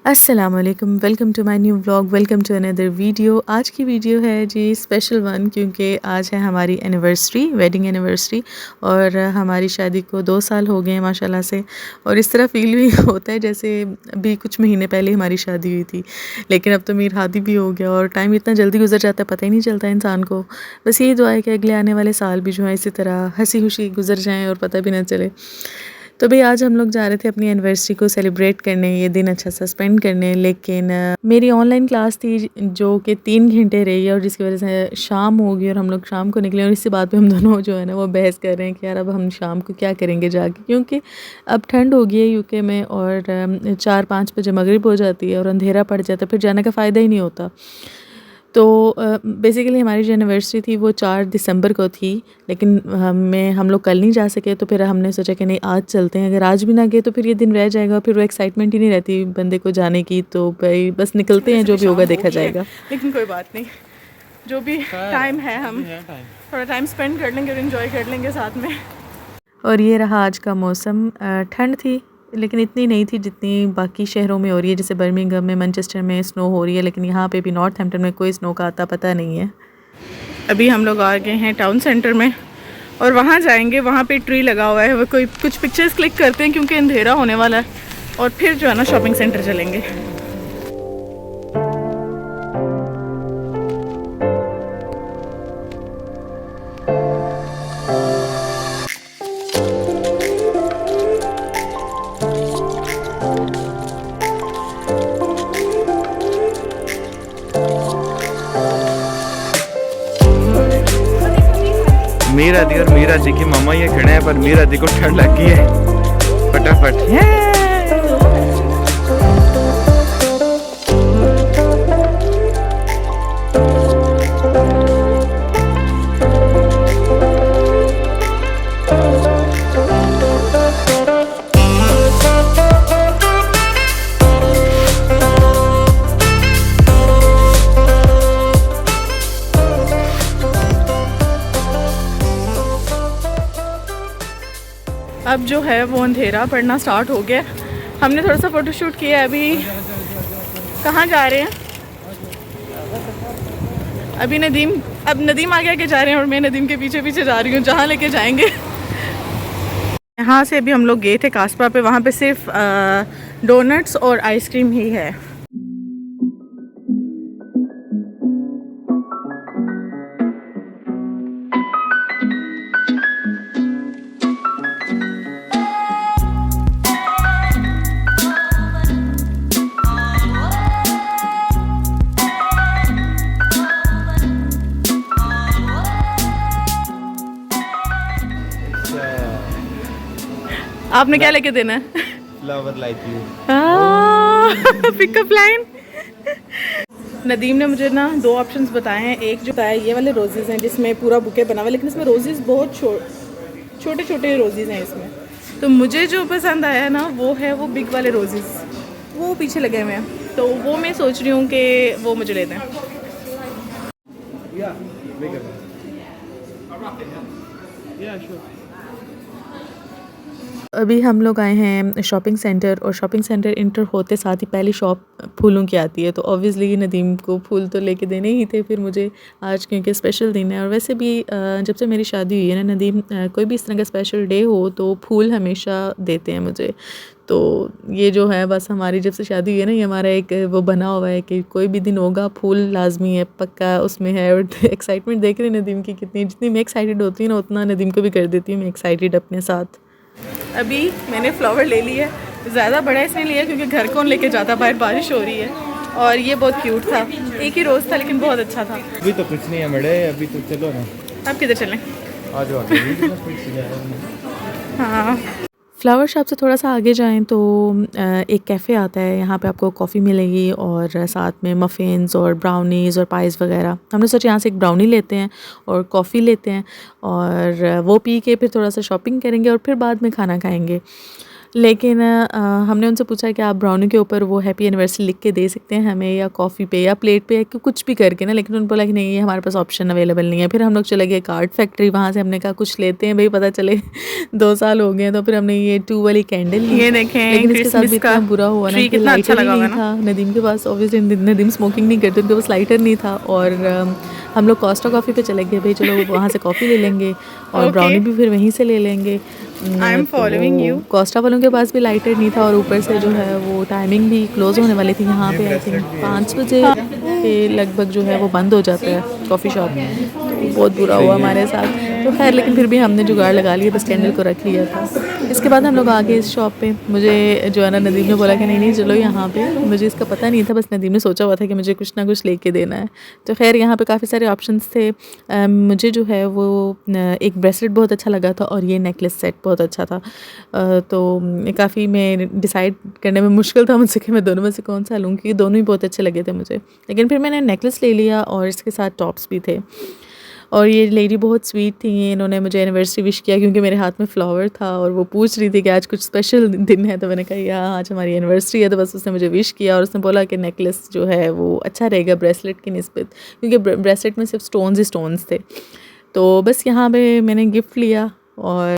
अस्सलामुअलैकुम, welcome to my new vlog, welcome to another video. आज की वीडियो है जी स्पेशल वन, क्योंकि आज है हमारी एनिवर्सरी, वेडिंग एनिवर्सरी। और हमारी शादी को 2 साल हो गए हैं माशाल्लाह से। और इस तरह फील भी होता है जैसे अभी कुछ महीने पहले हमारी शादी हुई थी, लेकिन अब तो मेरी शादी भी हो गया और टाइम इतना जल्दी गुजर जाता है, पता ही नहीं चलता इंसान को। बस यही दुआ है कि अगले आने वाले साल भी जो है इसी तरह हंसी खुशी गुजर जाएँ और पता भी ना चले। तो भाई आज हम लोग जा रहे थे अपनी एनिवर्सरी को सेलिब्रेट करने, ये दिन अच्छा सा स्पेंड करने, लेकिन मेरी ऑनलाइन क्लास थी जो कि 3 घंटे रही और जिसकी वजह से शाम हो गई और हम लोग शाम को निकले। और इसी बात पे हम दोनों जो है ना वो बहस कर रहे हैं कि यार अब हम शाम को क्या करेंगे जाके, क्योंकि अब ठंड हो गई है यूके में और 4-5 बजे मगरिब हो जाती है और अंधेरा पड़ जाता है, फिर जाने का फ़ायदा ही नहीं होता। तो बेसिकली हमारी जो एनिवर्सरी थी वो 4 दिसंबर को थी, लेकिन हम लोग कल नहीं जा सके। तो फिर हमने सोचा कि नहीं आज चलते हैं, अगर आज भी ना गए तो फिर ये दिन रह जाएगा, फिर वो एक्साइटमेंट ही नहीं रहती बंदे को जाने की। तो भाई बस निकलते हैं, जो भी होगा देखा जाएगा। लेकिन कोई बात नहीं, जो भी टाइम है हम थोड़ा टाइम स्पेंड कर लेंगे और इन्जॉय कर लेंगे साथ में। और ये रहा आज का मौसम। ठंड थी लेकिन इतनी नहीं थी जितनी बाकी शहरों में हो रही है, जैसे बर्मिंघम में, मैनचेस्टर में स्नो हो रही है, लेकिन यहाँ पे भी नॉर्थहैम्पटन में कोई स्नो का आता पता नहीं है। अभी हम लोग आ गए हैं टाउन सेंटर में और वहाँ जाएंगे, वहाँ पे ट्री लगा हुआ है, वो कोई कुछ पिक्चर्स क्लिक करते हैं क्योंकि अंधेरा होने वाला है, और फिर जो है ना शॉपिंग सेंटर चलेंगे। मीरा दी और मीरा जी की मामा ये खड़े हैं, पर मीरा दी को ठंड लग गई है फटाफट। अब जो है वो अंधेरा पड़ना स्टार्ट हो गया। हमने थोड़ा सा फ़ोटोशूट किया। अभी कहाँ जा रहे हैं? अभी नदीम आगे आगे जा रहे हैं और मैं नदीम के पीछे पीछे जा रही हूँ, जहाँ लेके जाएंगे। यहाँ से अभी हम लोग गए थे कास्पा पे, वहाँ पे सिर्फ डोनट्स और आइसक्रीम ही है। आपने क्या लेके देना है? Flower like you. Pickup line. Nadeem ने मुझे ना 2 ऑप्शंस बताए हैं। एक जो है ये वाले रोजेज़ हैं जिसमें पूरा बुके बना हुआ है, लेकिन इसमें रोजेज़ बहुत छोटे छोटे रोजेज़ हैं इसमें। तो मुझे जो पसंद आया है ना वो है वो बिग वाले रोजेज़, वो पीछे लगे हुए हैं, तो वो मैं सोच रही हूँ कि वो मुझे ले दें। अभी हम लोग आए हैं शॉपिंग सेंटर, और शॉपिंग सेंटर इंटर होते साथ ही पहली शॉप फूलों की आती है। तो ऑब्वियसली नदीम को फूल तो लेके देने ही थे फिर मुझे आज, क्योंकि स्पेशल दिन है। और वैसे भी जब से मेरी शादी हुई है ना, नदीम कोई भी इस तरह का स्पेशल डे हो तो फूल हमेशा देते हैं मुझे। तो ये जो है बस हमारी जब से शादी हुई है ना, ये हमारा एक वो बना हुआ है कि कोई भी दिन होगा फूल लाजमी है, पक्का उसमें है। और एक्साइटमेंट देख रहे नदीम की कितनी, जितनी मैं एक्साइटेड होती हूँ ना उतना नदीम को भी कर देती हूँ मैं एक्साइटेड अपने साथ। अभी मैंने फ्लावर ले लिया है, ज़्यादा बड़ा इसने लिया क्योंकि घर कौन लेके जाता, बाहर बारिश हो रही है। और ये बहुत क्यूट था, एक ही रोज़ था लेकिन बहुत अच्छा था। अभी तो कुछ नहीं है बड़े, अभी तो चलो ना। अब किधर चलें? आ जाओ। हाँ, फ्लावर शॉप से थोड़ा सा आगे जाएं तो एक कैफ़े आता है, यहाँ पे आपको कॉफ़ी मिलेगी और साथ में मफ़िन्स और ब्राउनीज़ और पाइज़ वगैरह। हमने सोचा यहाँ से एक ब्राउनी लेते हैं और कॉफ़ी लेते हैं और वो पी के फिर थोड़ा सा शॉपिंग करेंगे और फिर बाद में खाना खाएंगे। लेकिन हमने उनसे पूछा कि आप ब्राउनी के ऊपर वो हैप्पी एनिवर्सरी लिख के दे सकते हैं हमें, या कॉफ़ी पे या प्लेट पे या कुछ भी करके ना, लेकिन उन्होंने बोला कि नहीं, ये हमारे पास ऑप्शन अवेलेबल नहीं है। फिर हम लोग चले गए कार्ड फैक्ट्री, वहाँ से हमने कहा कुछ लेते हैं भाई, पता चले 2 साल हो गए हैं। तो फिर हमने ये 2 वाली कैंडल ली। ये देखें, लेकिन इसके साथ भी क्रिसमस का इतना बुरा हुआ ना ट्री कि कितना अच्छा लाइटर ही लगा हुआ नहीं है ना। था नदीम के पास। ऑब्वियसली नदीम स्मोकिंग नहीं करते, उनके पास लाइटर नहीं था। और हम लोग कोस्टा कॉफ़ी पे चले गए भाई, चलो वहाँ से कॉफ़ी ले लेंगे और Okay. ब्राउनी भी फिर वहीं से ले लेंगे। I am following you. Costa वालों के पास भी लाइटर नहीं था, और ऊपर से जो है वो टाइमिंग भी क्लोज़ होने वाली थी यहाँ पे। आई थिंक 5 बजे के लगभग जो है वो बंद हो जाता है कॉफ़ी शॉप। तो बहुत बुरा हुआ हमारे साथ। तो खैर, लेकिन फिर भी हमने जुगाड़ लगा लिया, बस कैंडल को रख लिया था। इसके बाद हम लोग आ गए इस शॉप पे। मुझे जो है ना, नदीम ने बोला कि नहीं नहीं चलो यहाँ पे। मुझे इसका पता नहीं था, बस नदीम ने सोचा हुआ था कि मुझे कुछ ना कुछ लेके देना है। तो खैर, यहाँ पे काफ़ी सारे ऑप्शंस थे। मुझे जो है वो एक ब्रेसलेट बहुत अच्छा लगा था, और ये नेकलेस सेट बहुत अच्छा था। तो काफ़ी मैं डिसाइड करने में मुश्किल था मुझसे कि मैं दोनों में से कौन सा लूँ, क्योंकि दोनों ही बहुत अच्छे लगे थे मुझे। लेकिन फिर मैंने नेकलेस ले लिया, और इसके साथ टॉप्स भी थे। और ये लेडी बहुत स्वीट थी, इन्होंने मुझे एनिवर्सरी विश किया क्योंकि मेरे हाथ में फ्लावर था, और वो पूछ रही थी कि आज कुछ स्पेशल दिन है। तो मैंने कहा यार आज हमारी एनिवर्सरी है। तो बस उसने मुझे विश किया, और उसने बोला कि नेकलेस जो है वो अच्छा रहेगा ब्रेसलेट की निस्बत, क्योंकि ब्रेसलेट में सिर्फ स्टोन्स ही स्टोन्स थे। तो बस यहाँ पे मैंने गिफ्ट लिया। और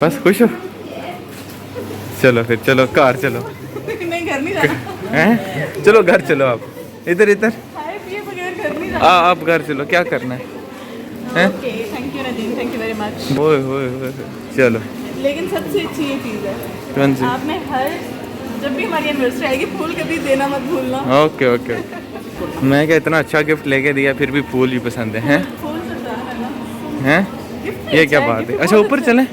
बस खुश हो? चलो फिर, चलो घर चलो। नहीं, घर नहीं जाना। हैं? चलो घर चलो, आप इधर इधर। खाए पिए बगैर घर नहीं जाना। आप घर चलो, क्या करना है? हैं? Okay, thank you Nadeem, thank you very much. ओए ओए ओए, चलो। लेकिन सबसे अच्छी ये चीज़ है, कौन सी? आपने जब भी हमारी एनिवर्सरी आएगी फूल कभी देना मत भूलना। Okay okay. मैं क्या इतना अच्छा गिफ्ट लेके दिया, फिर भी फूल भी पसंद है? हैं? फूल से ज़्यादा है ना। हैं? गिफ्ट ये क्या बात है? अच्छा ऊपर चलें?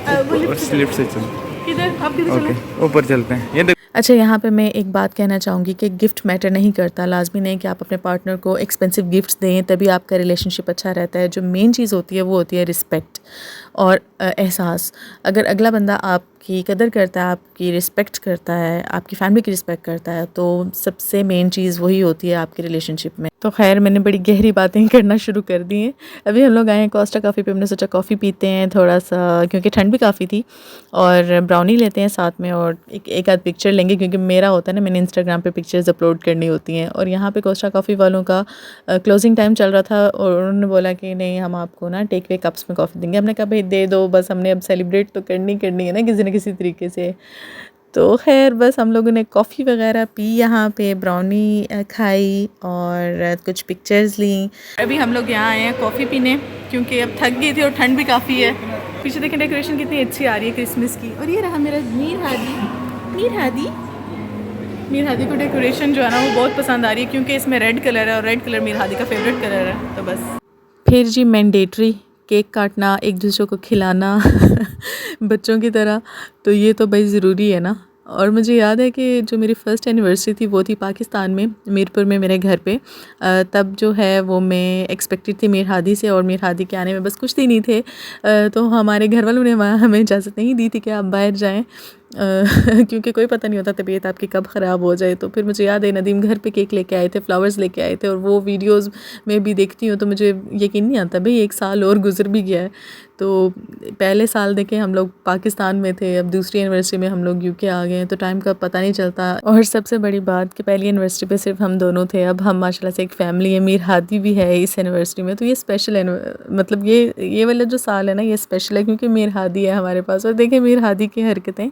वो और स्लिप से चलो। किधर आप किधर चलो? ओके, ऊपर चलते हैं। ये देखो। अच्छा, यहाँ पे मैं एक बात कहना चाहूँगी कि गिफ्ट मैटर नहीं करता। लाजमी नहीं कि आप अपने पार्टनर को एक्सपेंसिव गिफ्ट्स दें तभी आपका रिलेशनशिप अच्छा रहता है। जो मेन चीज़ होती है वो होती है रिस्पेक्ट और एहसास। अगर अगला बंदा आपकी कदर करता है, आपकी रिस्पेक्ट करता है, आपकी फैमिली की रिस्पेक्ट करता है, तो सबसे मेन चीज़ वही होती है आपके रिलेशनशिप में। तो खैर, मैंने बड़ी गहरी बातें करना शुरू कर दी हैं। अभी हम लोग आए हैं कोस्टा कॉफ़ी पे। हमने सोचा कॉफ़ी पीते हैं थोड़ा सा, क्योंकि ठंड भी काफ़ी थी, और ब्राउनी लेते हैं साथ में, और एक आध पिक्चर लेंगे, क्योंकि मेरा होता है ना, मैंने इंस्टाग्राम पे पिक्चर्स अपलोड करनी होती हैं। और यहाँ पे कोस्टा कॉफ़ी वालों का क्लोजिंग टाइम चल रहा था, और उन्होंने बोला कि नहीं, हम आपको ना टेक वे कप्स में कॉफ़ी देंगे। हमने कहा भाई दे दो, बस हमने अब सेलिब्रेट तो करनी है ना किसी न किसी तरीके से। तो खैर, बस हम लोगों ने कॉफ़ी वगैरह पी, यहाँ पे ब्राउनी खाई, और कुछ पिक्चर्स ली। अभी हम लोग यहाँ आए हैं कॉफ़ी पीने, क्योंकि अब थक गई थी और ठंड भी काफ़ी है। पीछे देखें डेकोरेशन कितनी अच्छी आ रही है क्रिसमस की। और ये रहा मेरा मीर हादी को डेकोरेशन जो है ना वो बहुत पसंद आ रही है, क्योंकि इसमें रेड कलर है, और रेड कलर मीर हादी का फेवरेट कलर है। तो बस फिर जी मैंडेटरी केक काटना, एक दूसरे को खिलाना बच्चों की तरह, तो ये तो भाई ज़रूरी है ना। और मुझे याद है कि जो मेरी फ़र्स्ट एनिवर्सरी थी वो थी पाकिस्तान में, मीरपुर में मेरे घर पे। तब जो है वो मैं एक्सपेक्टेड थी मीर हादी से, और मीर हादी के आने में बस कुछ दिन ही थे। तो हमारे घर वालों ने हमें इजाज़त नहीं दी थी कि आप बाहर जाएं, क्योंकि कोई पता नहीं होता तबीयत आपकी कब ख़राब हो जाए। तो फिर मुझे याद है नदीम घर पे केक लेके आए थे, फ्लावर्स लेके आए थे, और वो वीडियोस में भी देखती हूँ तो मुझे यकीन नहीं आता भाई 1 साल और गुजर भी गया है। तो पहले साल देखें हम लोग पाकिस्तान में थे, अब दूसरी एनिवर्सरी में हम लोग यूके आ गए हैं, तो टाइम का पता नहीं चलता। और सबसे बड़ी बात कि पहली एनिवर्सरी पे सिर्फ हम दोनों थे, अब हम माशाल्लाह से एक फ़ैमिली है। मीर हादी भी है इस एनिवर्सरी में, तो ये स्पेशल मतलब ये वाला जो साल है ना ये स्पेशल है, क्योंकि मीर हादी है हमारे पास। और देखें मीर हादी की हरकतें।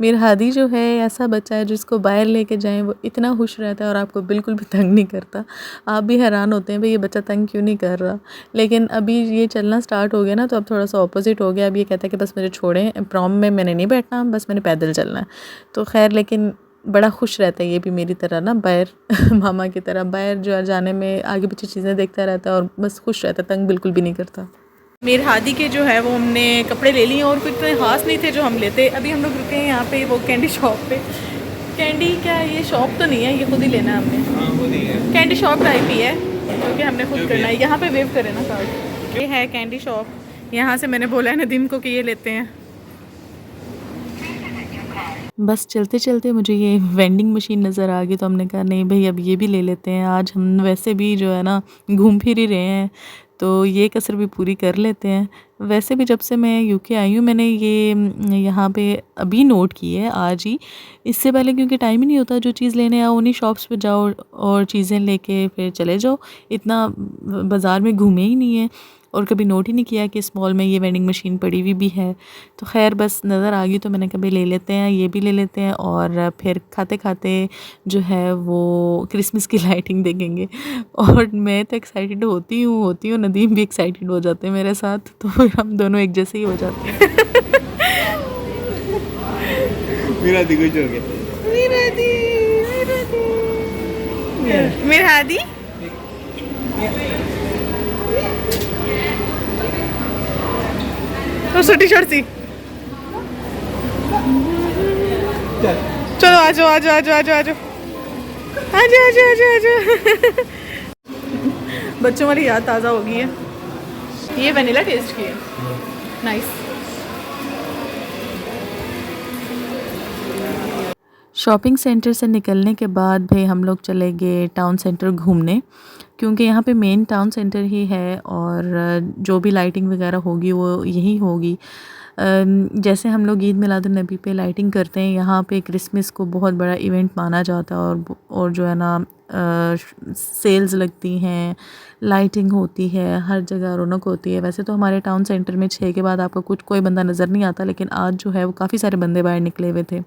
मीर हादी जो है ऐसा बच्चा है जिसको बाहर लेके जाएं वो इतना खुश रहता है और आपको बिल्कुल भी तंग नहीं करता। आप भी हैरान होते हैं भाई ये बच्चा तंग क्यों नहीं कर रहा। लेकिन अभी ये चलना स्टार्ट हो गया ना, तो अब थोड़ा सा ऑपोजिट हो गया। अब ये कहता है कि बस मुझे छोड़ें, प्रॉम में मैंने नहीं बैठना, बस मैंने पैदल चलना है। तो खैर, लेकिन बड़ा खुश रहता है ये भी मेरी तरह ना, बाहर मामा की तरह बाहर जो जाने में आगे पीछे चीज़ें देखता रहता है और बस खुश रहता है, तंग बिल्कुल भी नहीं करता। मीर हादी के जो है वो हमने कपड़े ले लिए, और कुछ इतने ख़ास नहीं थे जो हम लेते। अभी हम लोग रुके हैं यहाँ पे वो कैंडी शॉप पे। कैंडी क्या, ये शॉप तो नहीं है, ये खुद ही लेना है हमने। कैंडी शॉप टाइप ही है, क्योंकि हमने खुद करना है। यहाँ पे वेव करें ना कार्ड। ये है कैंडी शॉप। यहाँ से मैंने बोला है नदीम को कि ये लेते हैं। बस चलते चलते मुझे ये वेंडिंग मशीन नज़र आ गई, तो हमने कहा नहीं भाई अब ये भी ले लेते हैं। आज हम वैसे भी जो है ना घूम फिर ही रहे हैं, तो ये कसर भी पूरी कर लेते हैं। वैसे भी जब से मैं यूके आई हूँ मैंने ये यहाँ पे अभी नोट की है आज ही। इससे पहले क्योंकि टाइम ही नहीं होता, जो चीज़ लेने आओ उन्हीं शॉप्स पे जाओ और चीज़ें लेके फिर चले जाओ, इतना बाज़ार में घूमे ही नहीं है और कभी नोट ही नहीं किया कि इस मॉल में ये वेंडिंग मशीन पड़ी हुई भी है। तो खैर बस नज़र आ गई तो मैंने कभी ले लेते हैं, ये भी ले लेते हैं और फिर खाते खाते जो है वो क्रिसमस की लाइटिंग देखेंगे। और मैं तो एक्साइटेड होती हूँ, नदीम भी एक्साइटेड हो जाते हैं मेरे साथ, तो फिर हम दोनों एक जैसे ही हो जाते हैं। मेरा दी कुछ हो गया। मेरा दी तो छोटी शर्ट सी। चलो आजो आजो आजो आजो आजो आजो आजो आजो आजो। बच्चों वाली याद ताज़ा हो गई है। ये वनीला टेस्ट की है, नाइस। शॉपिंग सेंटर से निकलने के बाद भाई हम लोग चले गए टाउन सेंटर घूमने, क्योंकि यहाँ पे मेन टाउन सेंटर ही है और जो भी लाइटिंग वगैरह होगी वो यही होगी। जैसे हम लोग ईद मिलादुन्नबी पे लाइटिंग करते हैं, यहाँ पे क्रिसमस को बहुत बड़ा इवेंट माना जाता है और जो है ना सेल्स लगती हैं, लाइटिंग होती है, हर जगह रौनक होती है। वैसे तो हमारे टाउन सेंटर में 6 के बाद आपको कोई बंदा नज़र नहीं आता, लेकिन आज जो है वो काफ़ी सारे बंदे बाहर निकले हुए थे।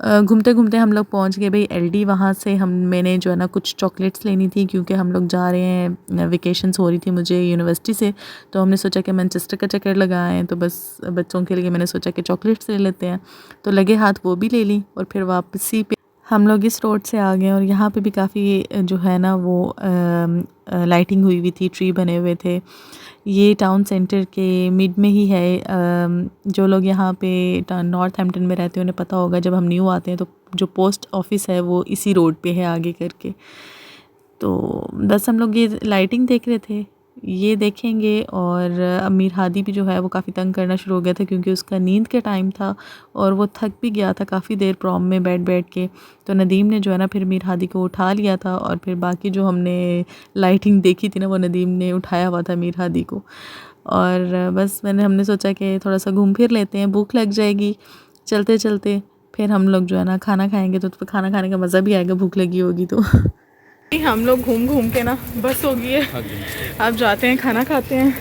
घूमते घूमते हम लोग पहुंच गए भाई एलडी। वहाँ से मैंने जो है ना कुछ चॉकलेट्स लेनी थी, क्योंकि हम लोग जा रहे हैं, वेकेशंस हो रही थी मुझे यूनिवर्सिटी से, तो हमने सोचा कि मैनचेस्टर का चक्कर लगाएं, तो बस बच्चों के लिए मैंने सोचा कि चॉकलेट्स ले लेते हैं। तो लगे हाथ वो भी ले ली और फिर वापसी पे हम लोग इस रोड से आ गए और यहाँ पे भी काफ़ी जो है ना वो लाइटिंग हुई हुई थी, ट्री बने हुए थे। ये टाउन सेंटर के मिड में ही है। जो लोग यहाँ पे नॉर्थ हैम्पटन में रहते हैं उन्हें पता होगा, जब हम न्यू आते हैं तो जो पोस्ट ऑफिस है वो इसी रोड पे है आगे करके। तो बस हम लोग ये लाइटिंग देख रहे थे, ये देखेंगे। और अमीर हादी भी जो है वो काफ़ी तंग करना शुरू हो गया था, क्योंकि उसका नींद के टाइम था और वो थक भी गया था काफ़ी देर प्रॉम में बैठ के। तो नदीम ने जो है ना फिर अमीर हादी को उठा लिया था और फिर बाकी जो हमने लाइटिंग देखी थी ना वो नदीम ने उठाया हुआ था अमीर हादी को। और बस हमने सोचा कि थोड़ा सा घूम फिर लेते हैं, भूख लग जाएगी चलते चलते, फिर हम लोग जो है ना खाना खाएँगे, तो फिर खाना खाने का मज़ा भी आएगा भूख लगी होगी तो। हम लोग घूम घूम के ना बस हो गई है, अब जाते हैं खाना खाते हैं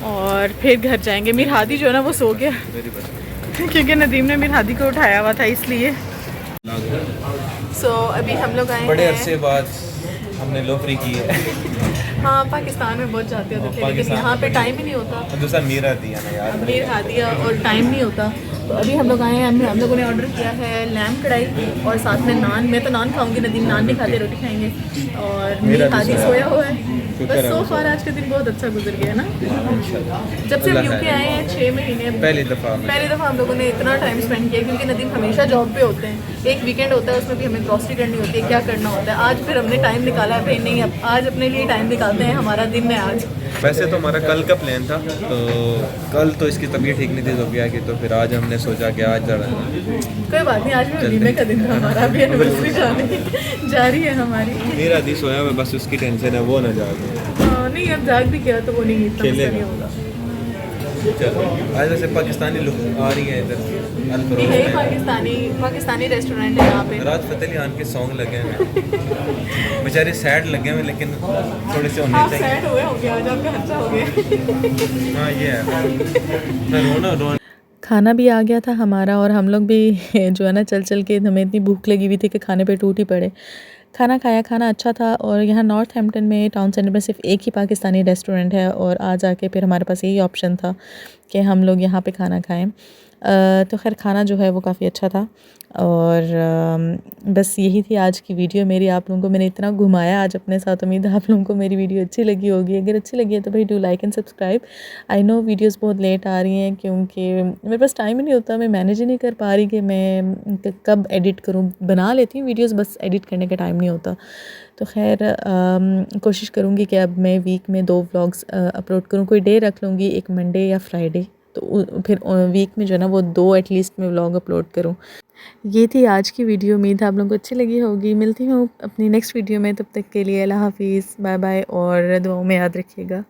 और फिर घर जाएंगे। मीर हादी जो है ना वो सो गया क्योंकि नदीम ने मीर हादी को उठाया हुआ था इसलिए। अभी हम लोग आए बड़े हैं, अरसे बाद हमने लोफरी की है। हाँ पाकिस्तान में बहुत जाते होते थे, लेकिन यहाँ पे टाइम ही नहीं होता। दूसरा मीरा दिया ना यार, मीर हादिया और टाइम नहीं होता। तो अभी हम लोग आए हैं, हम लोगों ने ऑर्डर किया है लैम्प कढ़ाई और साथ में नान। मैं तो नान खाऊंगी, नदीम नान नहीं खाते, रोटी खाएंगे। और मीर हादी सोया हुआ है। बस सो फार आज का दिन बहुत अच्छा गुजर गया ना। जब से हम यूके आए हैं 6 महीने, पहली दफ़ा हम लोगों ने इतना टाइम स्पेंड किया, क्योंकि नदीम हमेशा जॉब पे होते हैं। एक वीकेंड होता है उसमें भी हमें ग्रॉसरी करनी होती है, क्या करना होता है। आज फिर हमने टाइम निकाला है, भाई नहीं अब आज अपने लिए टाइम निकालते हैं, हमारा दिन है आज। वैसे तो हमारा कल का प्लान था, तो कल तो इसकी तबीयत ठीक नहीं थी जोबिया की, तो फिर आज हमने सोचा कि आज कोई बात नहीं, आज भी वलीमे का दिन था हमारा, अभी एनिवर्सरी जारी है हमारी। मेरा दी सोया हुआ, बस उसकी टेंशन है, वो ना जागे। नहीं अब जाग भी किया तो वो नहीं इतना नहीं होगा। चलो आज वैसे पाकिस्तानी लुक आ रही है इधर, पाकिस्तानी रेस्टोरेंट है यहाँ पे। राहत फ़तेह अली खान के सॉन्ग लगे हैं, बेचारे सैड लगे हुए, लेकिन थोड़े से होने चाहिए। सैड हुए होंगे आज, आपका अच्छा हो गया। हाँ ये है, रोना खाना भी आ गया था हमारा और हम लोग भी जो है ना चल चल के हमें इतनी भूख लगी हुई थी कि खाने पे टूट ही पड़े। खाना खाया, खाना अच्छा था। और यहाँ नॉर्थ हैम्पटन में टाउन सेंटर में सिर्फ एक ही पाकिस्तानी रेस्टोरेंट है और आज आके फिर हमारे पास यही ऑप्शन था कि हम लोग यहाँ पे खाना खाएं। तो खैर खाना जो है वो काफ़ी अच्छा था। और बस यही थी आज की वीडियो मेरी। आप लोगों को मैंने इतना घुमाया आज अपने साथ, उम्मीद है आप लोगों को मेरी वीडियो अच्छी लगी होगी। अगर अच्छी लगी है तो भाई do like and subscribe. I know videos बहुत लेट आ रही हैं क्योंकि मेरे पास टाइम ही नहीं होता, मैं मैनेज ही नहीं कर पा रही कि मैं कब एडिट करूँ। बना लेती हूँ वीडियोज़, बस एडिट करने का टाइम नहीं होता। तो खैर कोशिश करूँगी कि अब मैं वीक में 2 व्लॉग्स अपलोड करूँ। कोई डे रख लूँगी, एक मंडे या फ्राइडे, तो फिर वीक में जो है ना वो 2 एटलीस्ट मैं व्लॉग अपलोड करूँ। ये थी आज की वीडियो, उम्मीद है आप लोगों को अच्छी लगी होगी। मिलती हूँ अपनी नेक्स्ट वीडियो में, तब तक के लिए अल्लाह हाफिज़, बाय बाय और दुआओं में याद रखिएगा।